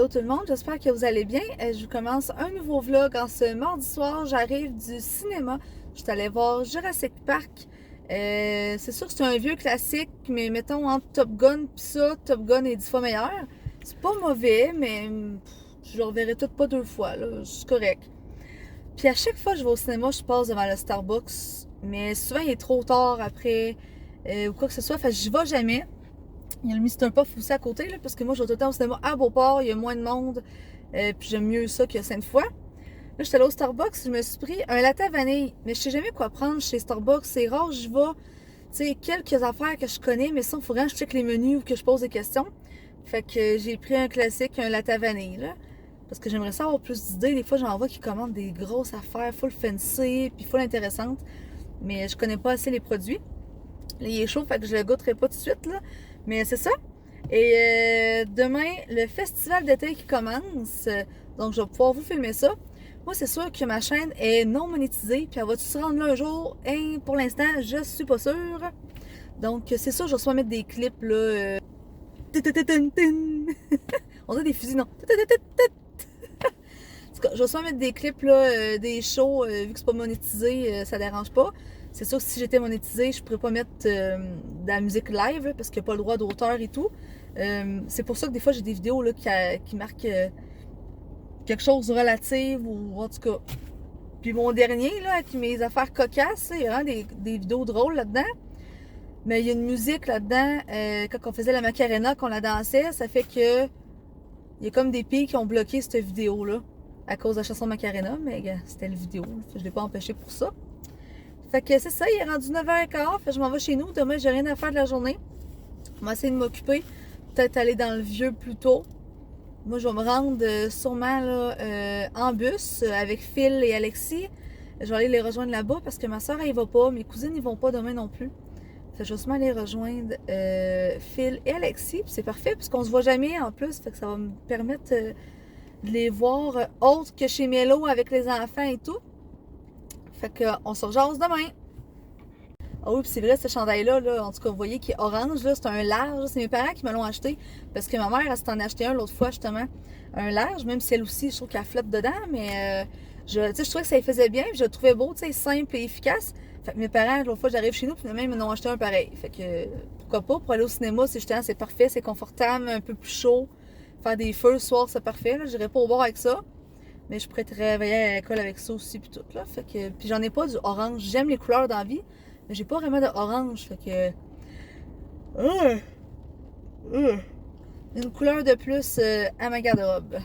Allô tout le monde, j'espère que vous allez bien. Je commence un nouveau vlog en ce mardi soir. J'arrive du cinéma. Je suis allée voir Jurassic Park. C'est sûr que c'est un vieux classique, mais mettons entre Top Gun pis ça, Top Gun est 10 fois meilleur. C'est pas mauvais, mais je le reverrai tout pas deux fois, là. C'est correct. Puis à chaque fois que je vais au cinéma, je passe devant le Starbucks, mais souvent il est trop tard après ou quoi que ce soit, fait que j'y vais jamais. Il y a le Mr. Puff aussi à côté, là, parce que moi, je vais tout le temps au cinéma à Beauport, il y a moins de monde, puis j'aime mieux ça que Sainte-Foy. Là, j'étais allée au Starbucks, je me suis pris un latte à vanille, mais je sais jamais quoi prendre chez Starbucks, c'est rare, je vais, tu sais, quelques affaires que je connais, mais ça, il faut vraiment que je check les menus ou que je pose des questions. Fait que j'ai pris un classique, un latte à vanille, là, parce que j'aimerais ça avoir plus d'idées. Des fois, j'en vois qui commandent des grosses affaires, full fancy, puis full intéressantes, mais je connais pas assez les produits. Là, il est chaud, fait que je le goûterai pas tout de suite, là. Mais c'est ça. Et demain, le festival d'été qui commence. Donc, je vais pouvoir vous filmer ça. Moi, c'est sûr que ma chaîne est non monétisée. Puis, elle va-tu se rendre là un jour? Et pour l'instant, je suis pas sûre. Donc, c'est sûr, je vais soit mettre des clips, là. On a des fusils, non? Je vais soit mettre des clips, là, des shows, vu que c'est pas monétisé, ça dérange pas. C'est sûr que si j'étais monétisée, je pourrais pas mettre de la musique live, là, parce qu'il n'y a pas le droit d'auteur et tout. C'est pour ça que des fois, j'ai des vidéos là, qui marquent quelque chose de relatif, ou en tout cas. Puis mon dernier, là, avec mes affaires cocasses, il y a vraiment des vidéos drôles là-dedans. Mais il y a une musique là-dedans, quand on faisait la Macarena, qu'on la dansait, ça fait que il y a comme des pays qui ont bloqué cette vidéo-là à cause de la chanson Macarena, mais c'était la vidéo, je ne l'ai pas empêché pour ça. Fait que c'est ça, il est rendu 9h15, fait que je m'en vais chez nous. Demain, j'ai rien à faire de la journée. On va essayer de m'occuper. Peut-être aller dans le vieux plus tôt. Moi, je vais me rendre sûrement là, en bus avec Phil et Alexis. Je vais aller les rejoindre là-bas parce que ma soeur, elle y va pas. Mes cousines, ils vont pas demain non plus. Fait que je vais sûrement aller rejoindre Phil et Alexis. Puis c'est parfait puisqu'on se voit jamais en plus. Fait que ça va me permettre de les voir autres que chez Mélo avec les enfants et tout. Fait qu'on se rejase demain. Ah oui, puis c'est vrai, ce chandail-là, là, en tout cas, vous voyez qu'il est orange, là, c'est un large. C'est mes parents qui me l'ont acheté. Parce que ma mère, elle s'en a acheté un l'autre fois, justement. Un large, même si elle aussi, je trouve qu'elle flotte dedans. Mais je trouvais que ça lui faisait bien. Puis je le trouvais beau, tu sais, simple et efficace. Fait que mes parents, l'autre fois, j'arrive chez nous, puis même, ils m'en ont acheté un pareil. Fait que pourquoi pas, pour aller au cinéma, c'est justement, c'est parfait, c'est confortable, un peu plus chaud. Faire des feux le soir, c'est parfait. Là, j'irais pas au bar avec ça. Mais je pourrais travailler à l'école avec ça aussi, puis tout, là. Fait que, puis j'en ai pas du orange. J'aime les couleurs dans la vie, mais j'ai pas vraiment de orange. Fait que. Une couleur de plus à ma garde-robe.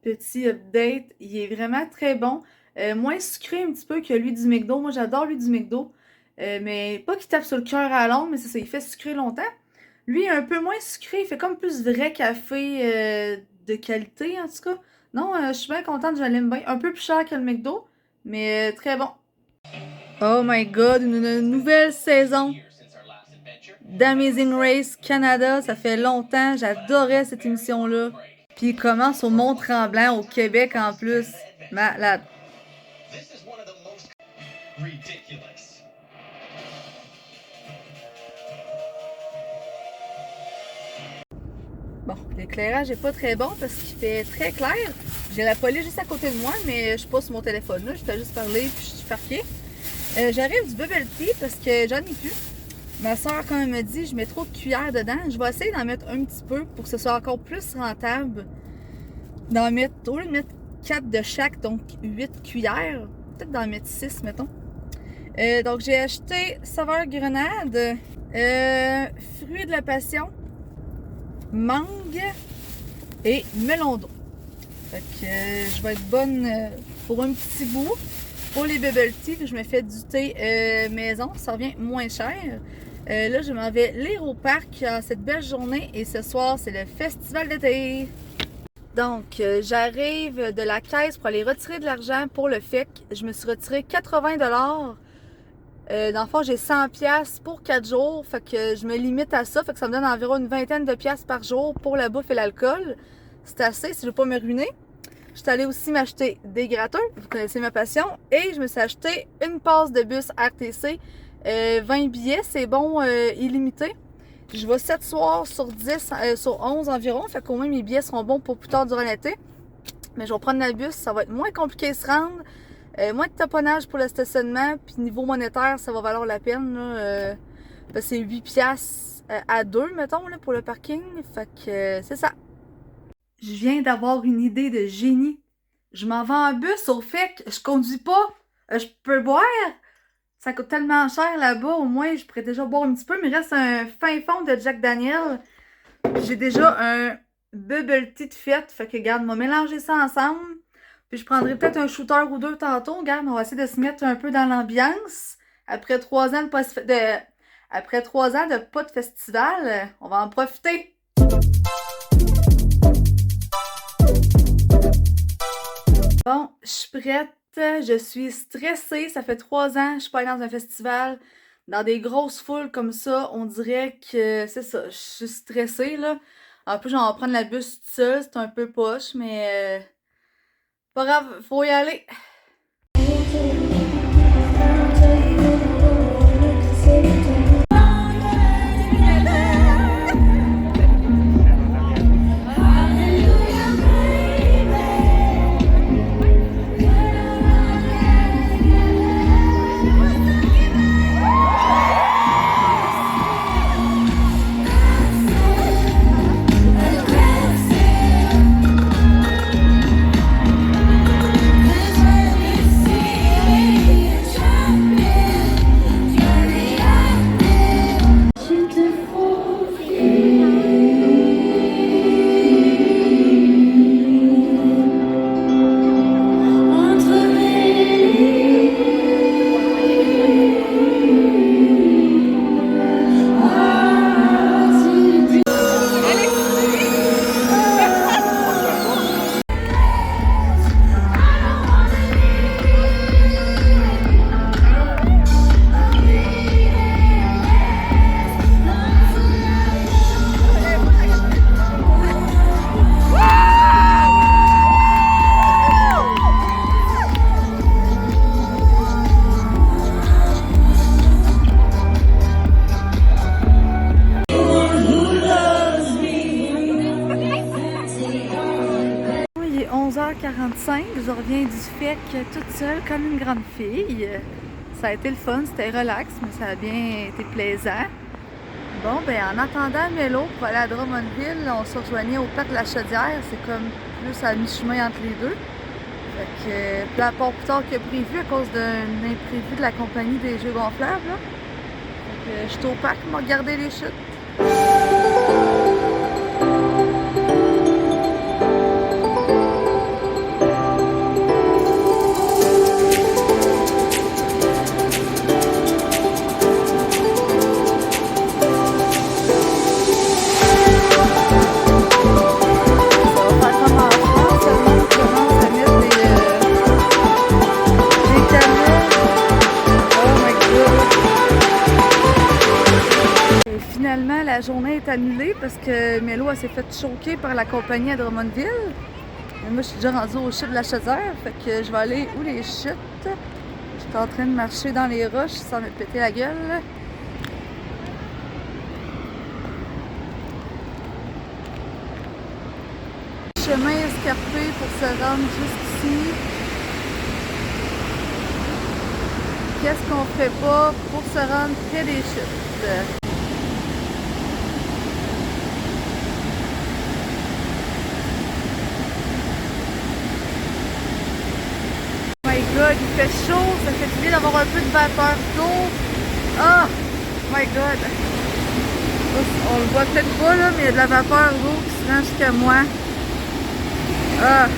Petit update, il est vraiment très bon. Moins sucré un petit peu que lui du McDo. Moi, j'adore lui du McDo. Mais pas qu'il tape sur le cœur à longue, mais c'est ça, il fait sucré longtemps. Lui, un peu moins sucré, il fait comme plus vrai café de qualité, en tout cas. Non, je suis bien contente, je l'aime bien. Un peu plus cher que le McDo, mais très bon. Oh my god, une nouvelle saison d'Amazing Race Canada. Ça fait longtemps, j'adorais cette émission-là. Puis il commence au Mont-Tremblant, au Québec en plus. Malade. Bon, l'éclairage est pas très bon parce qu'il fait très clair. J'ai la police juste à côté de moi, mais je suis pas sur mon téléphone là. Je fais juste parler puis je suis parquée. J'arrive du bubble tea parce que j'en ai plus. Ma soeur, quand elle me dit, je mets trop de cuillères dedans, je vais essayer d'en mettre un petit peu pour que ce soit encore plus rentable. D'en mettre, au lieu de mettre 4 de chaque, donc 8 cuillères, peut-être d'en mettre 6, mettons. Donc j'ai acheté saveur grenade, fruits de la passion, mangue et melon d'eau. Fait que je vais être bonne pour un petit bout. Pour les bubble tea, je me fais du thé maison, ça revient moins cher. Là, je m'en vais lire au parc en cette belle journée et ce soir, c'est le festival d'été. Donc, j'arrive de la caisse pour aller retirer de l'argent pour le FEC. Je me suis retiré 80 $. Dans le fond, j'ai 100 $ pour 4 jours. Fait que je me limite à ça. Fait que ça me donne environ une vingtaine de piastres par jour pour la bouffe et l'alcool. C'est assez si je veux pas me ruiner. Je suis allée aussi m'acheter des gratteurs. Vous connaissez ma passion. Et je me suis acheté une passe de bus RTC. 20 billets, c'est bon, illimité. Je vais 7 soirs sur 10, sur 11 environ. Fait qu'au moins mes billets seront bons pour plus tard durant l'été. Mais je vais prendre le bus, ça va être moins compliqué de se rendre. Moins de taponnage pour le stationnement. Puis niveau monétaire, ça va valoir la peine. Là, parce que c'est 8 piastres à 2, mettons, là, pour le parking. Fait que c'est ça. Je viens d'avoir une idée de génie. Je m'en vais en bus au fait que je conduis pas. Je peux boire. Ça coûte tellement cher là-bas. Au moins, je pourrais déjà boire un petit peu. Mais il reste un fin fond de Jack Daniel. J'ai déjà un bubble tea de fête. Fait que, regarde, on va mélanger ça ensemble. Puis je prendrai peut-être un shooter ou deux tantôt. Regarde, on va essayer de se mettre un peu dans l'ambiance. Après 3 ans après 3 ans de pas de festival, on va en profiter. Bon, je suis prête. Je suis stressée. Ça fait 3 ans que je suis pas allée dans un festival. Dans des grosses foules comme ça, on dirait que c'est ça. Je suis stressée, là. En plus, j'en vais prendre la bus toute seule. C'est un peu poche, mais pas grave, faut y aller. Il est 11h45, je reviens du FEC toute seule comme une grande fille. Ça a été le fun, c'était relax, mais ça a bien été plaisant. Bon, ben en attendant Mélo pour aller à Drummondville, on se rejoignait au parc de la Chaudière. C'est comme plus à mi-chemin entre les deux. Fait que, puis à part plus tard que prévu à cause d'un imprévu de la compagnie des jeux gonflables. Là. Fait que j'étais au parc pour regarder les chutes. Finalement, la journée est annulée parce que Mélo s'est fait choquer par la compagnie à Drummondville. Et moi, je suis déjà rendue aux chutes de la Chaudière, fait que je vais aller où les chutes. Je suis en train de marcher dans les roches sans me péter la gueule. Chemin escarpé pour se rendre jusqu'ici. Qu'est-ce qu'on fait pas pour se rendre près des chutes? Il fait chaud, ça fait du bien d'avoir un peu de vapeur d'eau. Oh my god! On le voit peut-être pas là, mais il y a de la vapeur d'eau qui se rend jusqu'à moi. Ah!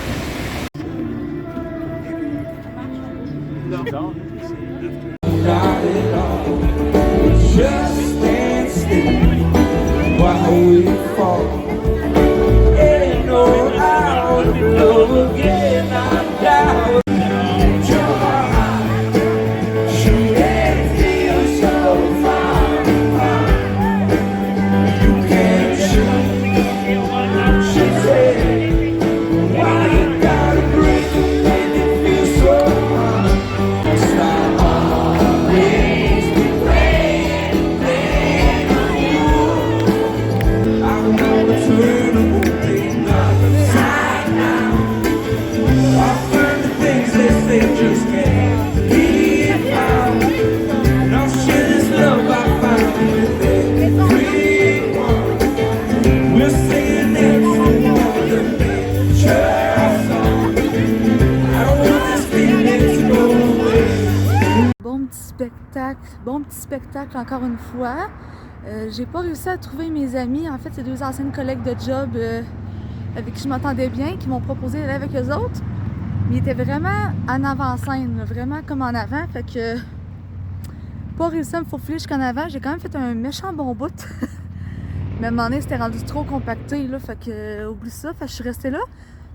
bon petit spectacle encore une fois. J'ai pas réussi à trouver mes amis. En fait, c'est 2 anciennes collègues de job avec qui je m'entendais bien, qui m'ont proposé d'aller avec eux autres. Mais ils étaient vraiment en avant-scène, vraiment comme en avant. Fait que pas réussi à me faufiler jusqu'en avant. J'ai quand même fait un méchant bon bout. Mais à un moment donné, c'était rendu trop compacté, là. Fait que oublie ça. Fait que je suis restée là.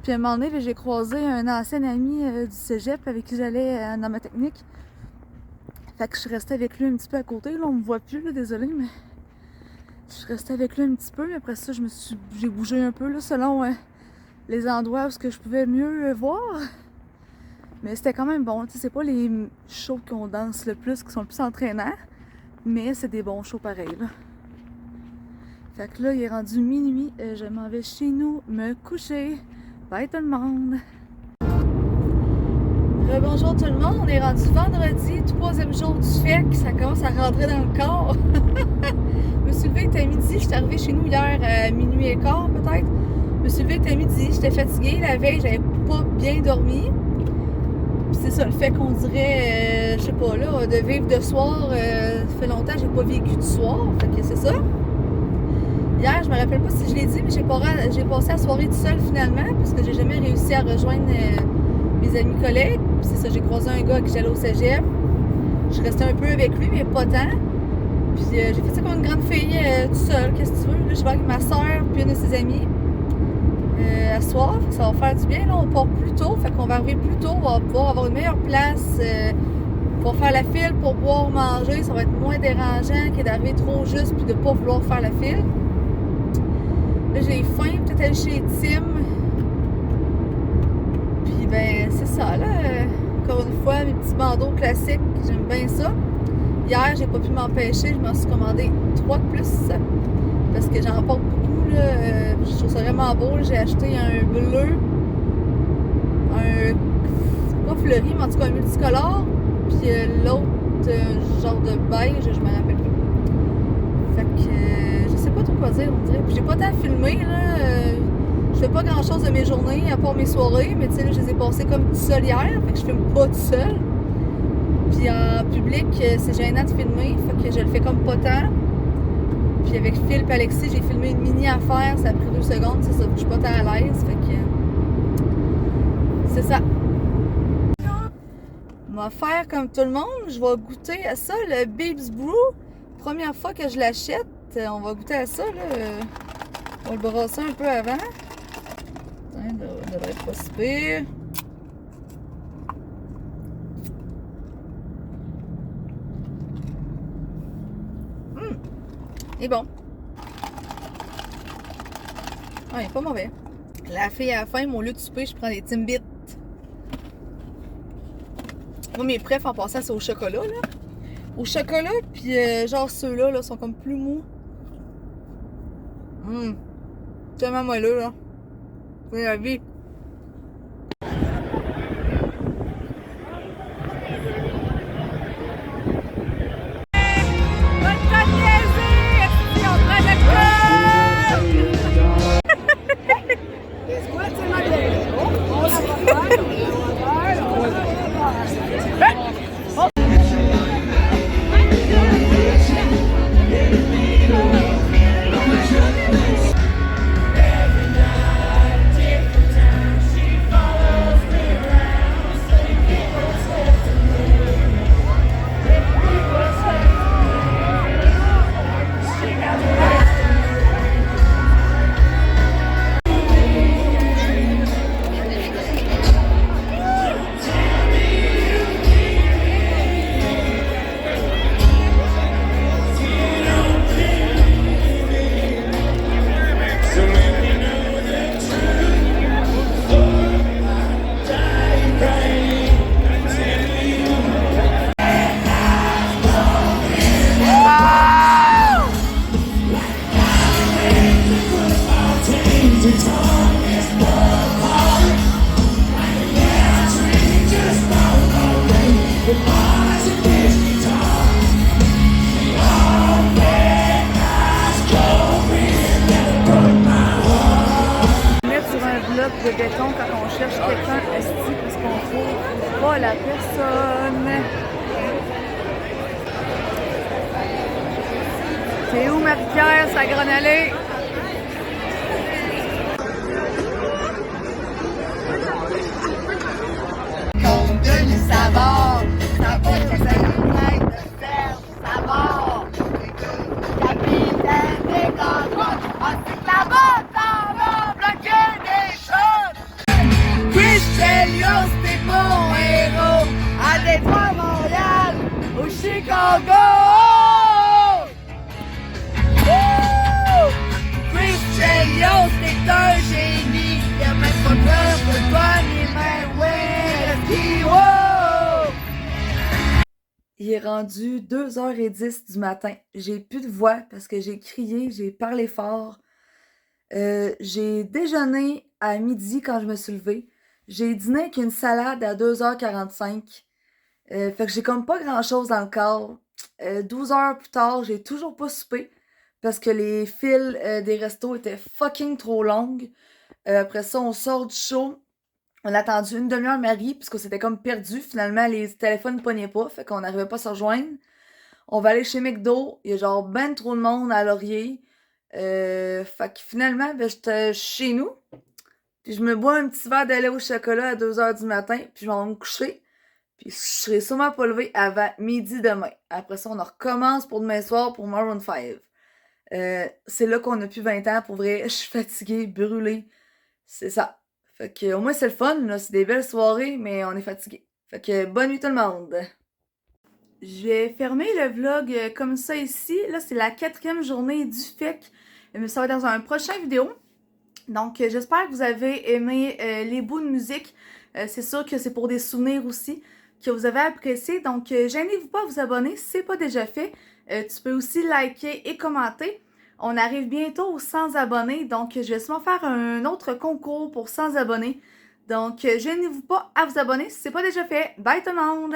Puis à un moment donné, là, j'ai croisé un ancien ami du cégep avec qui j'allais dans ma technique. Fait que je suis restée avec lui un petit peu à côté. Là, on me voit plus, là, désolée, mais je suis restée avec lui un petit peu. Mais après ça, j'ai bougé un peu, là, selon les endroits où je pouvais mieux voir. Mais c'était quand même bon. C'est pas les shows qu'on danse le plus, qui sont le plus entraînants. Mais c'est des bons shows pareils, là. Fait que là, il est rendu minuit. Je m'en vais chez nous me coucher. Bye tout le monde! Rebonjour tout le monde, on est rendu vendredi, 3e jour du FEC, ça commence à rentrer dans le corps. Je me suis levée, il était midi, j'étais arrivée chez nous hier à minuit et quart peut-être. Je me suis levée, il était midi, j'étais fatiguée, la veille j'avais pas bien dormi. Puis c'est ça, le fait qu'on dirait, je sais pas là, de vivre de soir, ça fait longtemps que j'ai pas vécu de soir, fait que c'est ça. Hier, je me rappelle pas si je l'ai dit, mais j'ai passé la soirée toute seule finalement, parce que j'ai jamais réussi à rejoindre mes amis collègues. Puis c'est ça, j'ai croisé un gars qui j'allais au cégep. Je suis restée un peu avec lui, mais pas tant. Puis j'ai fait ça comme une grande fille toute seule, qu'est-ce que tu veux. Là, je vais avec ma soeur puis une de ses amies à soir. Fait que ça va faire du bien. Là, on part plus tôt, fait qu'on va arriver plus tôt, on va pouvoir avoir une meilleure place pour faire la file, pour boire, manger. Ça va être moins dérangeant que d'arriver trop juste puis de pas vouloir faire la file. Là, j'ai faim, peut-être aller chez Tim. Puis ben, c'est ça, là. Encore une fois, mes petits bandeaux classiques, j'aime bien ça. Hier, j'ai pas pu m'empêcher, je m'en suis commandé 3 de plus. Parce que j'en porte beaucoup, là. Je trouve ça vraiment beau. J'ai acheté un bleu, pas fleuri, mais en tout cas un multicolore. Puis l'autre, genre de beige, je me rappelle plus. Fait que je sais pas trop quoi dire, on dirait. Puis j'ai pas tant filmé, là. Je fais pas grand chose de mes journées, à part mes soirées, mais tu sais, là, je les ai passées comme tout seul hier, fait que je filme pas tout seul. Puis en public, c'est gênant de filmer, fait que je le fais comme pas tant. Puis avec Phil et Alexis, j'ai filmé une mini affaire, ça a pris 2 secondes, c'est ça, je suis pas tant à l'aise, fait que c'est ça. On va faire comme tout le monde, je vais goûter à ça, le Babes Brew. Première fois que je l'achète, on va goûter à ça, là. On va le brasser un peu avant. Ça devrait être pas si pire. Il est bon. Ah, il est pas mauvais. La fille à la fin, au lieu de souper, je prends des Timbits. Moi, mes préfs en passant, c'est au chocolat, là. Au chocolat, puis genre ceux-là, là, sont comme plus mous. Tellement moelleux, là. C'est la vie. De béton quand on cherche quelqu'un esti parce qu'on trouve pas la personne. à Grande Allée. Contenu savant, ça va que c'est la tête de Serge Savard. Capitaine des grands ainsi que la bande en va bloquer des shots. Chris Chelios, t'es mon héros, à Détroit, Montréal, au Chicago. Woo! Chris Chelios, t'es un génie, y'a même pas peur de toi ni même Il est rendu 2h10 du matin. J'ai plus de voix parce que j'ai crié, j'ai parlé fort. J'ai déjeuné à midi quand je me suis levée. J'ai dîné avec une salade à 2h45. Fait que j'ai comme pas grand-chose dans le corps. 12 heures plus tard, j'ai toujours pas soupé parce que les files des restos étaient fucking trop longues. Après ça, on sort du show. On a attendu une demi-heure Marie, puisqu'on s'était comme perdu. Finalement, les téléphones ne pognaient pas, fait qu'on n'arrivait pas à se rejoindre. On va aller chez McDo. Il y a genre ben trop de monde à Laurier. Fait que finalement, ben, j'étais chez nous. Puis je me bois un petit verre de lait au chocolat à 2h du matin. Puis je m'en vais me coucher. Puis je serai sûrement pas levée avant midi demain. Après ça, on en recommence pour demain soir pour Maroon 5. C'est là qu'on a plus 20 ans. Pour vrai, je suis fatiguée, brûlée. C'est ça. Fait que au moins c'est le fun, là. C'est des belles soirées, mais on est fatigué. Fait que bonne nuit tout le monde! Je vais fermer le vlog comme ça ici. Là, c'est la 4e journée du FEC. Mais ça va être dans un prochain vidéo. Donc, j'espère que vous avez aimé les bouts de musique. C'est sûr que c'est pour des souvenirs aussi que vous avez apprécié. Donc, gênez-vous pas à vous abonner si ce n'est pas déjà fait. Tu peux aussi liker et commenter. On arrive bientôt aux 100 abonnés, donc je vais sûrement faire un autre concours pour 100 abonnés. Donc, gênez-vous pas à vous abonner si ce n'est pas déjà fait. Bye tout le monde!